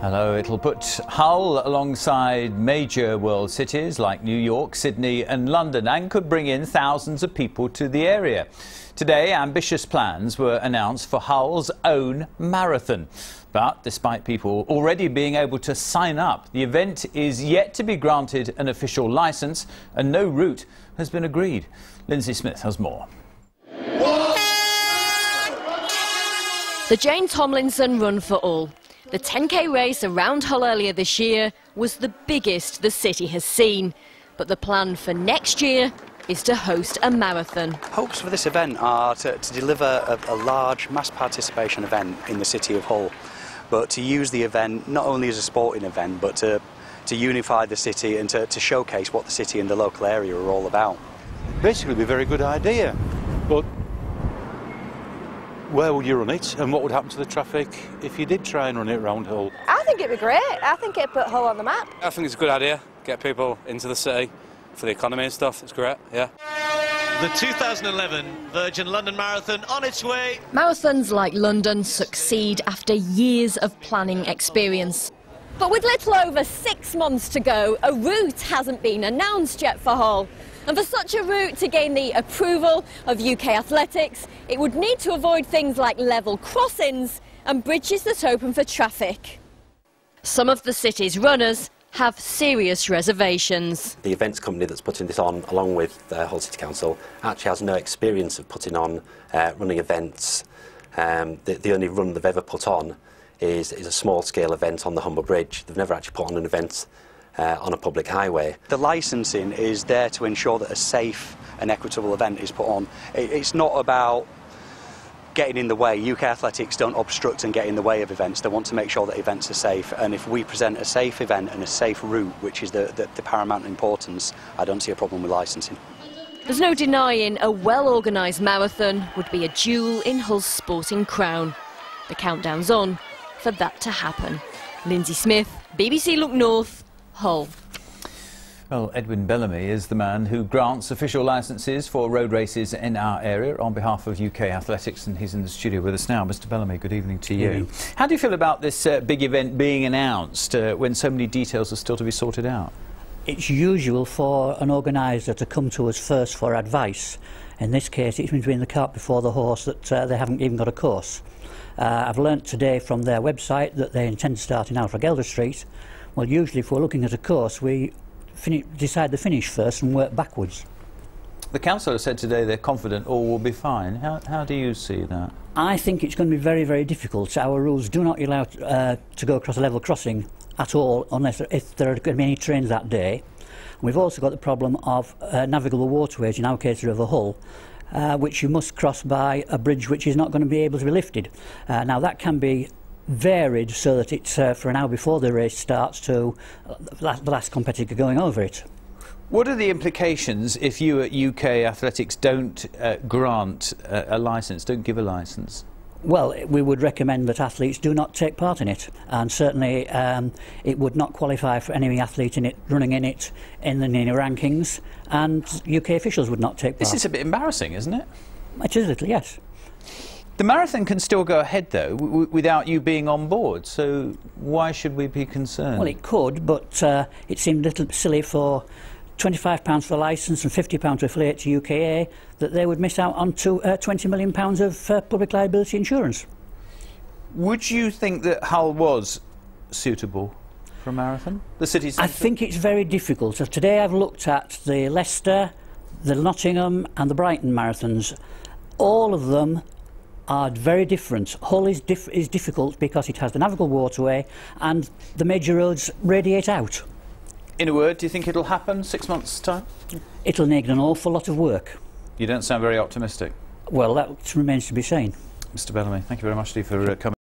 Hello, it'll put Hull alongside major world cities like New York, Sydney and London, and could bring in thousands of people to the area. Today, ambitious plans were announced for Hull's own marathon. But despite people already being able to sign up, the event is yet to be granted an official licence and no route has been agreed. Lindsay Smith has more. The Jane Tomlinson Run for All. The 10k race around Hull earlier this year was the biggest the city has seen. But the plan for next year is to host a marathon. Hopes for this event are to deliver a large mass participation event in the city of Hull, but to use the event not only as a sporting event, but to unify the city and to showcase what the city and the local area are all about. Basically, it'd be a very good idea, but where would you run it, and what would happen to the traffic if you did try and run it around Hull? I think it'd be great. I think it'd put Hull on the map. I think it's a good idea. Get people into the city for the economy and stuff. It's great, yeah. The 2011 Virgin London Marathon on its way. Marathons like London succeed after years of planning experience. But with little over 6 months to go, a route hasn't been announced yet for Hull. And for such a route to gain the approval of UK athletics, it would need to avoid things like level crossings and bridges that open for traffic. Some of the city's runners have serious reservations. The events company that's putting this on, along with Hull City Council, actually has no experience of putting on running events. The only run they've ever put on is a small-scale event on the Humber Bridge. They've never actually put on an event on a public highway. The licensing is there to ensure that a safe and equitable event is put on. It's not about getting in the way. UK athletics don't obstruct and get in the way of events. They want to make sure that events are safe, and if we present a safe event and a safe route, which is the paramount importance, I don't see a problem with licensing. There's no denying a well-organised marathon would be a jewel in Hull's sporting crown. The countdown's on for that to happen. Lindsay Smith, BBC Look North, Hull. Well, Edwin Bellamy is the man who grants official licences for road races in our area on behalf of UK Athletics, and he's in the studio with us now. Mr Bellamy, good evening to you. How do you feel about this big event being announced when so many details are still to be sorted out? It's usual for an organiser to come to us first for advice. In this case, it's between the cart before the horse that they haven't even got a course. I've learnt today from their website that they intend to start in Alfred Street. Well, usually if we're looking at a course, we decide the finish first and work backwards. The council has said today they're confident all will be fine. How do you see that? I think it's going to be very, very difficult. Our rules do not allow to go across a level crossing at all unless if there are going to be any trains that day. We've also got the problem of navigable waterways, in our case River Hull, which you must cross by a bridge which is not going to be able to be lifted. Now that can be varied so that it's for an hour before the race starts to the last competitor going over it. What are the implications if you at UK Athletics don't grant a licence, don't give a licence? Well, we would recommend that athletes do not take part in it, and certainly it would not qualify for any athlete in it running in it in the rankings, and UK officials would not take part. This is a bit embarrassing, isn't it? It is a little, yes. The marathon can still go ahead, though, without you being on board, so why should we be concerned? Well, it could, but it seemed a little silly for £25 for a licence and £50 to affiliate to UKA that they would miss out on £20 million of public liability insurance. Would you think that Hull was suitable for a marathon? The city centre? I think it's very difficult. Today I've looked at the Leicester, the Nottingham and the Brighton marathons. All of them are very different. Hull is difficult because it has the navigable waterway and the major roads radiate out. In a word, do you think it'll happen 6 months' time? It'll need an awful lot of work. You don't sound very optimistic. Well, that remains to be seen. Mr Bellamy, thank you very much for coming.